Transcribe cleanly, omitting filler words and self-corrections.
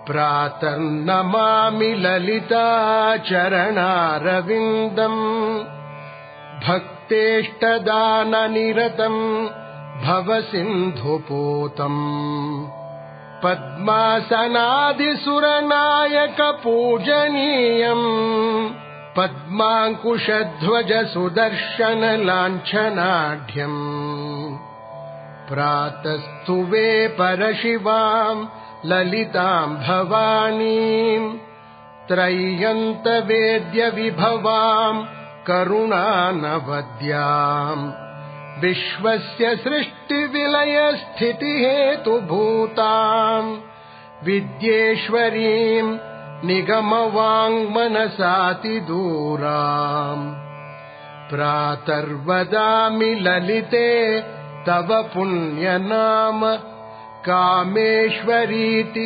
प्रातर्नमामि ललिताचरणारविन्दम् भक्तेष्टदाननिरतम् भवसिन्धुपूतम् पद्मासनादिसुरनायकपूजनीयम् पद्माङ्कुशध्वज सुदर्शनलाञ्छनाढ्यम् प्रातस्तुवे परशिवाम् ललिताम् भवानीम् त्रय्यन्तवेद्यविभवाम् करुणानवद्याम् विश्वस्य सृष्टिविलयस्थितिहेतुभूताम् विद्येश्वरीम् निगमवाङ्मनसातिदूराम् प्रातर्वदामि ललिते तव पुण्यनाम कामेश्वरीति